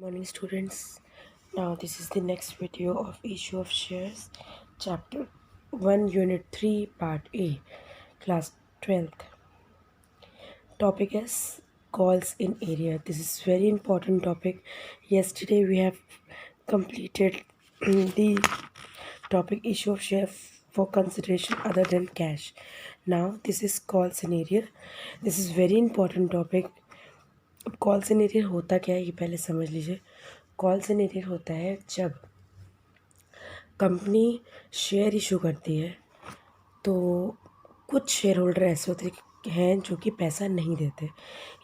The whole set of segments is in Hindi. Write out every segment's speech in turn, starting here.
Morning students. Now this is the next video of issue of shares, chapter 1, unit 3, part A, class 12th. Topic is calls in area. This is very important topic. Yesterday we have completed the topic issue of share for consideration other than cash. Now this is calls in area. This is very important topic. अब कॉल सिनेरियर होता क्या है ये पहले समझ लीजिए। कॉल सिनेरियर होता है जब कंपनी शेयर इशू करती है तो कुछ शेयर होल्डर ऐसे होते हैं जो कि पैसा नहीं देते।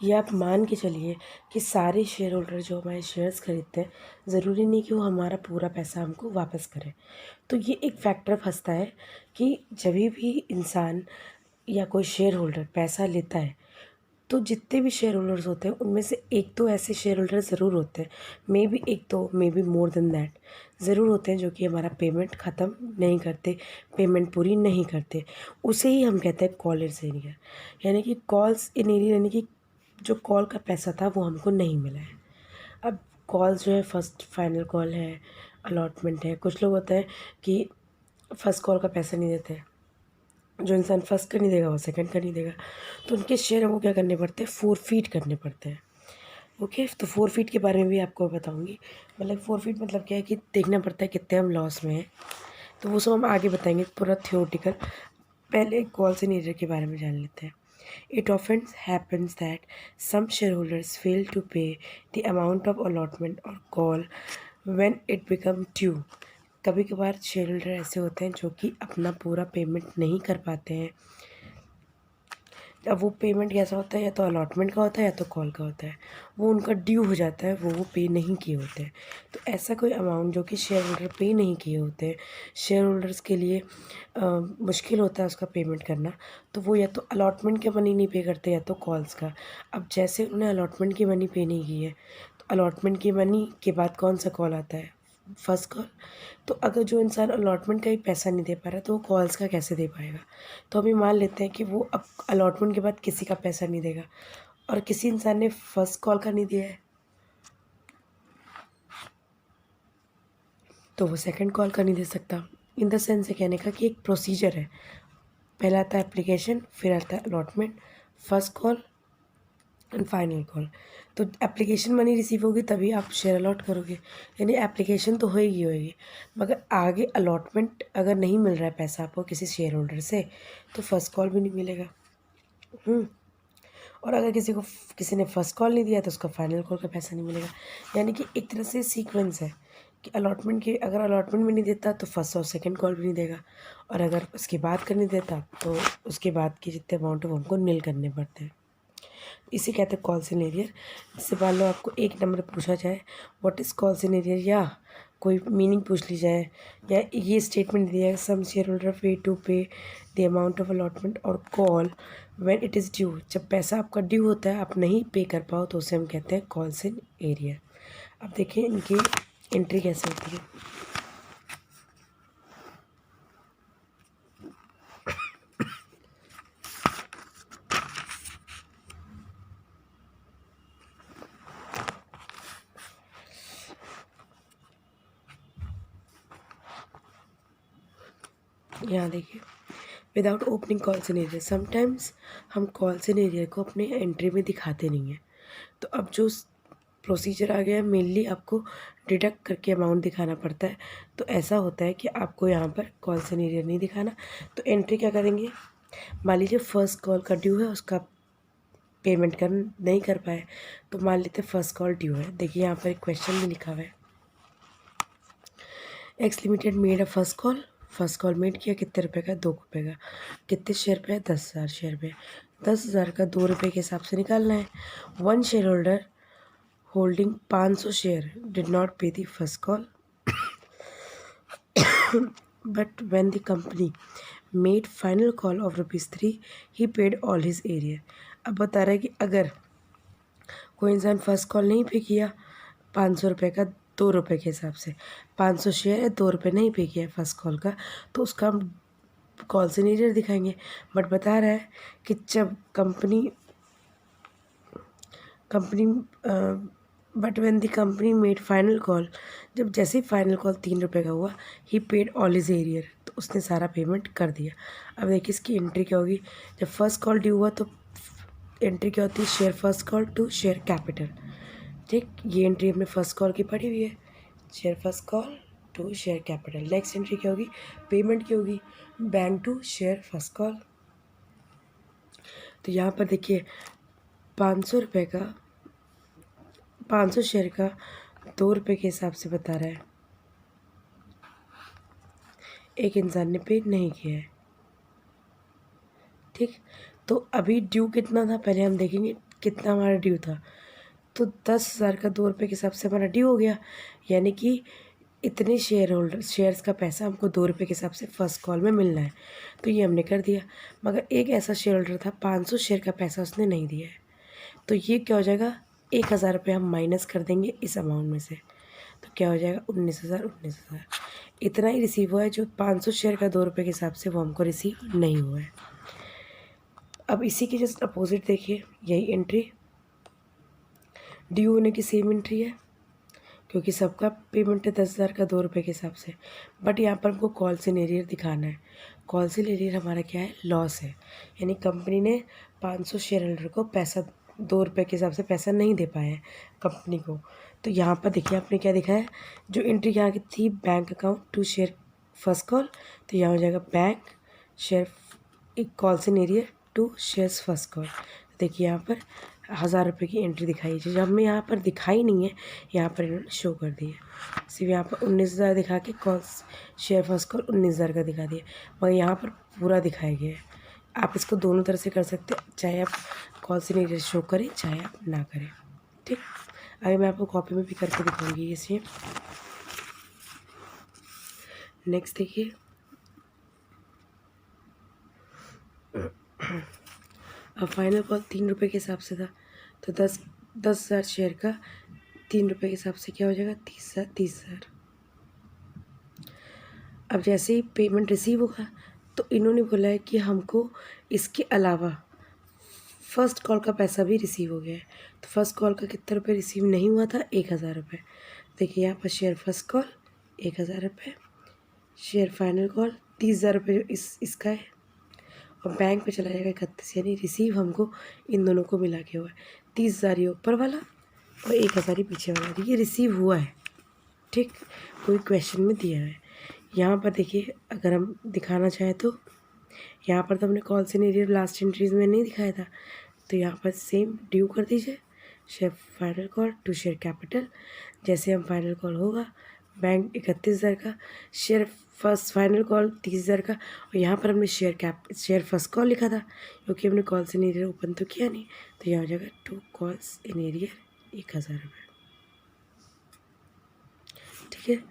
ये आप मान के चलिए कि सारे शेयर होल्डर जो हमारे शेयर्स खरीदते हैं ज़रूरी नहीं कि वो हमारा पूरा पैसा हमको वापस करें। तो ये एक फैक्टर फंसता है कि जब भी इंसान या कोई शेयर होल्डर पैसा लेता है तो जितने भी शेयर होल्डर्स होते हैं उनमें से एक तो ऐसे शेयर होल्डर ज़रूर होते हैं, मे बी एक तो may be more than that ज़रूर होते हैं जो कि हमारा पेमेंट ख़त्म नहीं करते, पेमेंट पूरी नहीं करते। उसे ही हम कहते हैं कॉल इन एरियर, यानी कि कॉल्स इन एरियर, यानी कि जो कॉल का पैसा था वो हमको नहीं मिला है। अब कॉल्स जो है फर्स्ट फाइनल कॉल है, अलॉटमेंट है। कुछ लोग होता है कि फ़र्स्ट कॉल का पैसा नहीं देते हैं, जो इंसान फर्स्ट का नहीं देगा वो सेकंड का नहीं देगा, तो उनके शेयर हमको क्या करने पड़ते हैं, फोरफीट करने पड़ते हैं। ओके, तो फोरफीट के बारे में भी आपको बताऊंगी। मतलब फोरफीट मतलब क्या है कि देखना पड़ता है कितने हम लॉस में हैं, तो वो सब हम आगे बताएंगे, पूरा थियोरटिकल। पहले कॉल सिनेरियो के बारे में जान लेते हैं। It often happens that some shareholders fail to pay the amount of allotment or call when it becomes due. कभी कभार शेयर होल्डर ऐसे होते हैं जो कि अपना पूरा पेमेंट नहीं कर पाते हैं। अब वो पेमेंट कैसा होता है, या तो अलॉटमेंट का होता है या तो कॉल का होता है। वो उनका ड्यू हो जाता है, वो पे नहीं किए होते हैं। तो ऐसा कोई अमाउंट जो कि शेयर होल्डर पे नहीं किए होते हैं, शेयर होल्डर्स के लिए मुश्किल होता है उसका पेमेंट करना, तो वो या तो अलॉटमेंट के मनी नहीं पे करते या तो कॉल्स का। अब जैसे उन्हें अलॉटमेंट की मनी पे नहीं की है तो अलॉटमेंट की मनी के बाद कौन सा कॉल आता है, फर्स्ट कॉल। तो अगर जो इंसान अलॉटमेंट का ही पैसा नहीं दे पा रहा तो वो कॉल्स का कैसे दे पाएगा। तो अभी मान लेते हैं कि वो अब अलॉटमेंट के बाद किसी का पैसा नहीं देगा और किसी इंसान ने फर्स्ट कॉल का नहीं दिया है तो वो सेकंड कॉल का नहीं दे सकता। इन द सेंस से कहने का कि एक प्रोसीजर है, पहला आता है एप्लीकेशन, फिर आता है allotment, first call and final call. तो एप्लीकेशन मनी रिसीव होगी तभी आप शेयर अलॉट करोगे, यानी एप्लीकेशन तो होएगी मगर आगे अलॉटमेंट अगर नहीं मिल रहा है पैसा आपको किसी शेयर होल्डर से तो फर्स्ट कॉल भी नहीं मिलेगा। और अगर किसी ने फर्स्ट कॉल नहीं दिया तो उसका फाइनल कॉल का पैसा नहीं मिलेगा। यानी कि एक तरह से सीक्वेंस है कि अलॉटमेंट के अगर अलॉटमेंट में नहीं देता तो फर्स्ट और सेकंड कॉल भी नहीं देगा, और अगर उसके बाद का नहीं देता तो उसके बाद के जितने अमाउंट है वो हमको नील करने पड़ते हैं। इसे कहते हैं कॉल सिनेरियर। जैसे मान लो आपको एक नंबर पूछा जाए व्हाट इज़ कॉल सिनेरियर, या कोई मीनिंग पूछ ली जाए, या ये स्टेटमेंट दिया है सम शेयर होल्डर पे टू पे द अमाउंट ऑफ अलॉटमेंट और call when it is due. जब पैसा आपका ड्यू होता है आप नहीं पे कर पाओ तो उसे हम कहते हैं कॉल सिन एरियर। अब देखिए इनकी एंट्री कैसे होती है। यहाँ देखिए, विदाउट ओपनिंग कॉल सिनेरियर, समटाइम्स हम कॉल सिनेरियर को अपने एंट्री में दिखाते नहीं हैं। तो अब जो प्रोसीजर आ गया है मेनली आपको डिडक्ट करके अमाउंट दिखाना पड़ता है। तो ऐसा होता है कि आपको यहाँ पर कॉल सिनेरियर नहीं दिखाना, तो एंट्री क्या करेंगे, मान लीजिए फर्स्ट कॉल का ड्यू है, उसका पेमेंट कर नहीं कर पाए तो मान लेते फर्स्ट कॉल ड्यू है। देखिए यहाँ पर एक क्वेश्चन भी लिखा हुआ है, x limited made a first call made किया कितने रुपए का, 2 रुपये का। कितने शेयर पे है, 10,000 शेयर पे। 10,000 का 2 रुपये के हिसाब से निकालना है। One share holder holding 500 share did not pay the first call but when the company made final call of ₹3 he paid all his arrear. अब बता रहा है कि अगर कोई इंसान फर्स्ट कॉल नहीं पे किया 500 रुपये का, 2 रुपये के हिसाब से 500 शेयर है, 2 रुपये नहीं पे किया फर्स्ट कॉल का, तो उसका हम कॉल सिनेरियर दिखाएंगे। बट बता रहा है कि जब company but when the company made final call, जब जैसे ही फाइनल कॉल 3 रुपये का हुआ, ही पेड ऑल इज एरियर, तो उसने सारा पेमेंट कर दिया। अब देखिए इसकी एंट्री क्या होगी। जब फर्स्ट कॉल ड्यू हुआ तो एंट्री क्या होती है, share first call to share capital. ठीक, ये एंट्री हमने फर्स्ट कॉल की पढ़ी हुई है, share first call to share capital. Next entry क्या होगी, पेमेंट की होगी, bank to share first call. तो यहाँ पर देखिए 500 रुपये का, 500 शेयर का 2 रुपये के हिसाब से बता रहा है, एक इंसान ने पे नहीं किया है। ठीक, तो अभी ड्यू कितना था पहले हम देखेंगे, कितना हमारा ड्यू था। तो 10,000 का 2 रुपये के हिसाब से हमारा ड्यू हो गया, यानी कि इतने शेयर होल्डर शेयर्स का पैसा हमको 2 रुपये के हिसाब से फर्स्ट कॉल में मिलना है। तो ये हमने कर दिया। मगर एक ऐसा शेयर होल्डर था 500 शेयर का पैसा उसने नहीं दिया है, तो ये क्या हो जाएगा, 1,000 रुपये हम माइनस कर देंगे इस अमाउंट में से। तो क्या हो जाएगा, 19,000, 19,000। इतना ही रिसीव हुआ है, जो 500 शेयर का 2 रुपये के हिसाब से वो हमको रिसीव नहीं हुआ है। अब इसी के जस्ट अपोजिट देखिए, यही एंट्री ड्यू होने की सेम एंट्री है, क्योंकि सबका पेमेंट है 10,000 का 2 रुपये के हिसाब से। बट यहाँ पर हमको कॉल इन एरियर दिखाना है। कॉल इन एरियर हमारा क्या है, लॉस है, यानी कंपनी ने 500 शेयर होल्डर को पैसा 2 रुपये के हिसाब से पैसा नहीं दे पाया है कंपनी को। तो यहाँ पर देखिए आपने क्या दिखा है, जो एंट्री यहाँ की थी, bank account to share first call, तो यहाँ हो जाएगा बैंक शेयर एक call in arrear to shares first call. देखिए यहाँ पर 1,000 रुपये की एंट्री दिखाई है, जो हमें यहाँ पर दिखाई नहीं है, यहाँ पर इन्होंने शो कर दी है। सिर्फ यहाँ पर 19,000 दिखा के कॉल शेयर फर्स्ट कॉल 19,000 का दिखा दिया, मगर यहाँ पर पूरा दिखाया गया है। आप इसको दोनों तरह से कर सकते हैं, चाहे आप कॉल से नहीं शो करें, चाहे आप ना करें। ठीक, अभी मैं आपको कॉपी में भी करके दिखाऊंगी ये सेम। नेक्स्ट देखिए, अब फाइनल कॉल 3 रुपये के हिसाब से था, तो 10,000 शेयर का 3 रुपये के हिसाब से क्या हो जाएगा, 30,000। अब जैसे ही पेमेंट रिसीव होगा, तो इन्होंने बोला है कि हमको इसके अलावा फर्स्ट कॉल का पैसा भी रिसीव हो गया है। तो फर्स्ट कॉल का कितना रुपये रिसीव नहीं हुआ था, 1,000 रुपये। देखिए यहाँ पर शेयर फर्स्ट कॉल 1,000 रुपये, शेयर फाइनल कॉल 30,000 रुपये जो इसका है, और बैंक पे चला जाएगा 31, यानी रिसीव हमको इन दोनों को मिला के हुआ है। 30,000 ये ऊपर वाला और 1,000 ही पीछे वाला, ये रिसीव हुआ है। ठीक, कोई क्वेश्चन में दिया है। यहाँ पर देखिए, अगर हम दिखाना चाहें तो यहाँ पर तो हमने call in arrear last entries में नहीं दिखाया था, तो यहाँ पर सेम ड्यू कर दीजिए, share final call to share capital. जैसे हम फाइनल कॉल होगा, बैंक 31,000 का, शेयर फर्स्ट फाइनल कॉल 30,000 का, और यहाँ पर हमने शेयर फर्स्ट कॉल लिखा था, क्योंकि हमने कॉल्स इन एरियर ओपन तो किया नहीं, तो यहाँ हो जाएगा 2 कॉल्स इन एरियर 1,000 रुपये। ठीक है,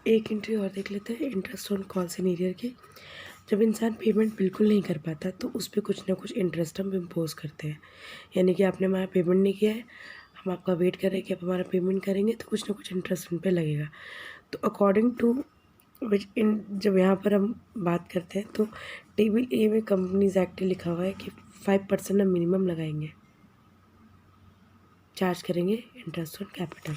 एक एंट्री और देख लेते हैं, interest on calls in arrear की। जब इंसान पेमेंट बिल्कुल नहीं कर पाता, तो उस पर कुछ ना कुछ इंटरेस्ट हम इम्पोज करते हैं, यानी कि आपने हमारा पेमेंट नहीं किया है, हम आपका वेट कर रहे हैं कि आप हमारा पेमेंट करेंगे, तो कुछ ना कुछ इंटरेस्ट उन पर लगेगा। तो अकॉर्डिंग टू विच इन जब यहाँ पर हम बात करते हैं, तो टेबल ए में कंपनीज एक्ट लिखा हुआ है कि 5% हम मिनिमम लगाएंगे, चार्ज करेंगे इंटरेस्ट ऑन कैपिटल।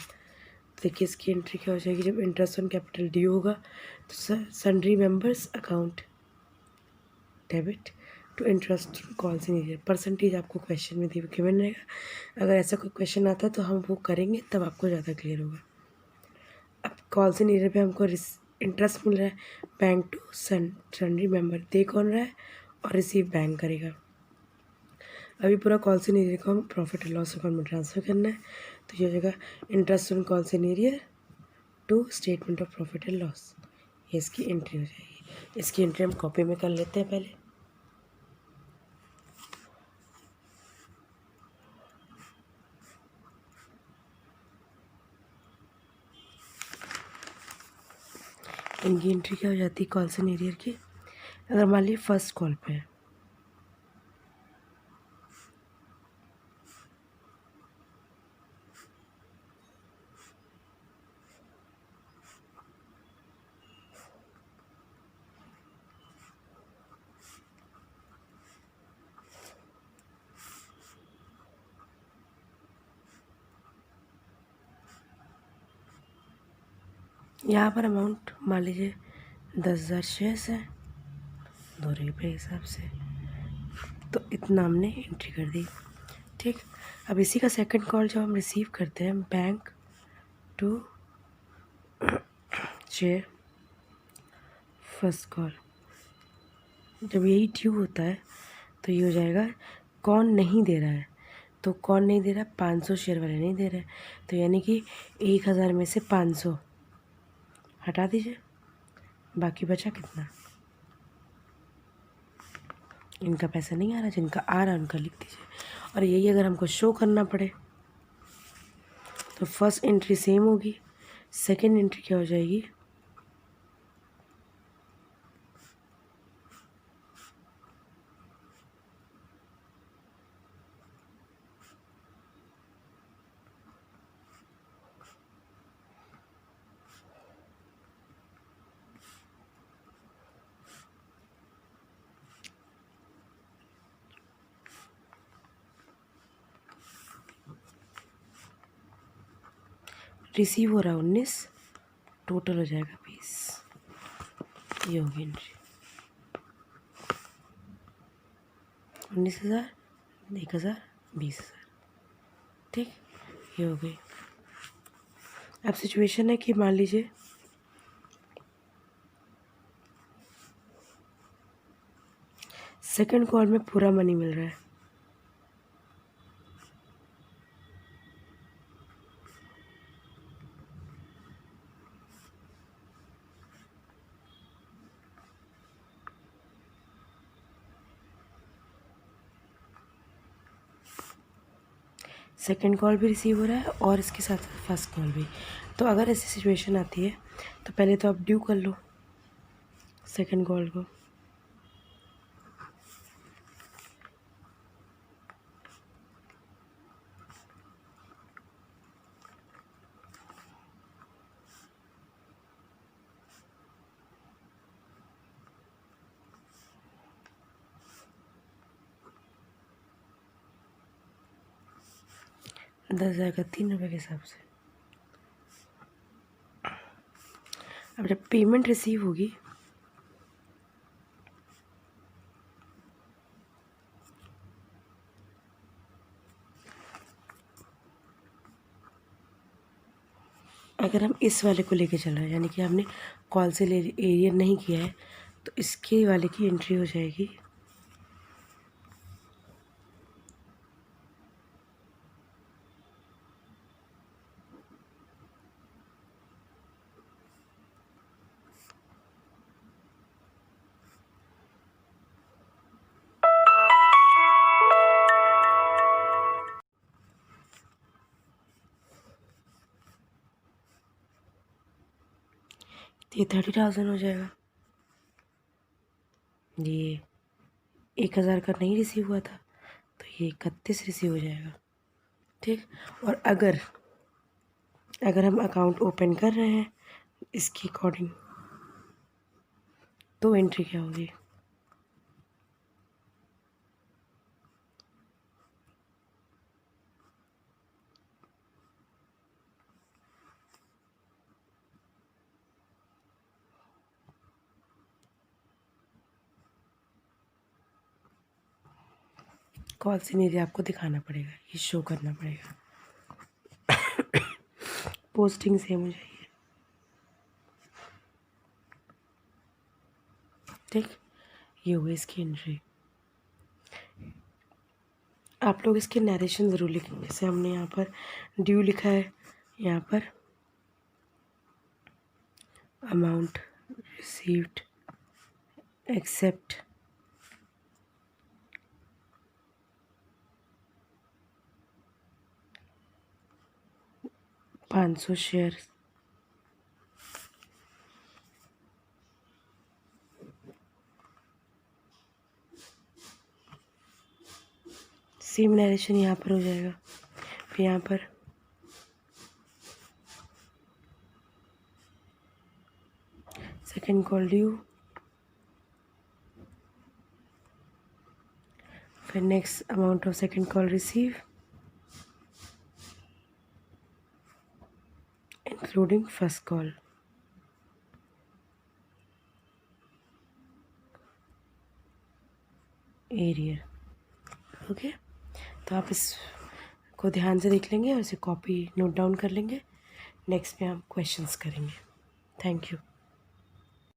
देखिए इसकी एंट्री क्या हो जाएगी, जब इंटरेस्ट ऑन कैपिटल ड्यू होगा, तो sundry members account debit to interest calls in arrear, percentage आपको क्वेश्चन में गिवन रहेगा। अगर ऐसा कोई क्वेश्चन आता है तो हम वो करेंगे, तब आपको ज़्यादा क्लियर होगा। अब कॉल्स इन एरियर पे हमको इंटरेस्ट मिल रहा है, बैंक टू सन्ड्री मेंबर, दे कौन रहा है और रिसीव बैंक करेगा। अभी पूरा कॉल्स इन एरियर को हम प्रॉफिट एंड लॉस अकाउंट में ट्रांसफ़र करना है, तो ये हो जाएगा interest on calls in arrear to statement of profit and loss, ये इसकी एंट्री हो जाएगी। इसकी एंट्री हम कॉपी में कर लेते हैं पहले। इनकी एंट्री क्या हो जाती है कॉल्स इन एरियर की, अगर मान लीजिए फर्स्ट कॉल पे है, यहाँ पर अमाउंट मान लीजिए 10,000 शेयर्स है, 2 रुपये के हिसाब से, तो इतना हमने एंट्री कर दी। ठीक, अब इसी का सेकंड कॉल जब हम रिसीव करते हैं, bank to share first call, जब यही ड्यू होता है तो ये हो जाएगा कौन नहीं दे रहा है, तो कौन नहीं दे रहा, 500 शेयर वाले नहीं दे रहे, तो यानी कि 1,000 में से 500 हटा दीजिए, बाकी बचा कितना, इनका पैसा नहीं आ रहा, जिनका आ रहा है उनका लिख दीजिए। और यही अगर हमको शो करना पड़े तो फर्स्ट एंट्री सेम होगी, सेकंड एंट्री क्या हो जाएगी, रिसीव हो रहा है 19, टोटल हो जाएगा 20, ये होगी एंट्री। 19,000, 1,000, 20,000। ठीक, ये हो गई। अब सिचुएशन है कि मान लीजिए सेकंड कॉल में पूरा मनी मिल रहा है, सेकंड कॉल भी रिसीव हो रहा है और इसके साथ साथ फर्स्ट कॉल भी। तो अगर ऐसी सिचुएशन आती है तो पहले तो आप ड्यू कर लो सेकंड कॉल को, अंदर जाएगा 3 रुपये के हिसाब से। अब जब पेमेंट रिसीव होगी अगर हम इस वाले को लेके चल रहे हैं, यानी कि हमने कॉल से एरियर नहीं किया है, तो इसके वाले की एंट्री हो जाएगी ये 30,000 हो जाएगा। ये 1,000 का नहीं रिसीव हुआ था तो ये 31 रिसीव हो जाएगा। ठीक, और अगर हम अकाउंट ओपन कर रहे हैं इसके अकॉर्डिंग तो एंट्री क्या होगी, कॉल से नहीं दिया, आपको दिखाना पड़ेगा, ये शो करना पड़ेगा। पोस्टिंग सेम हो जाएगी। ठीक, ये हो गई इसकी एंट्री। आप लोग इसके नरेशन ज़रूर लिखेंगे, जैसे हमने यहाँ पर ड्यू लिखा है, यहाँ पर amount received accept 500 share, same narration यहाँ पर हो जाएगा। फिर यहाँ पर सेकंड कॉल ड्यू, फिर next amount of second call receive including first call. Arrear. Okay, तो आप इसको ध्यान से देख लेंगे और इसे कॉपी नोट डाउन कर लेंगे। नेक्स्ट में हम क्वेश्चंस करेंगे। Thank you.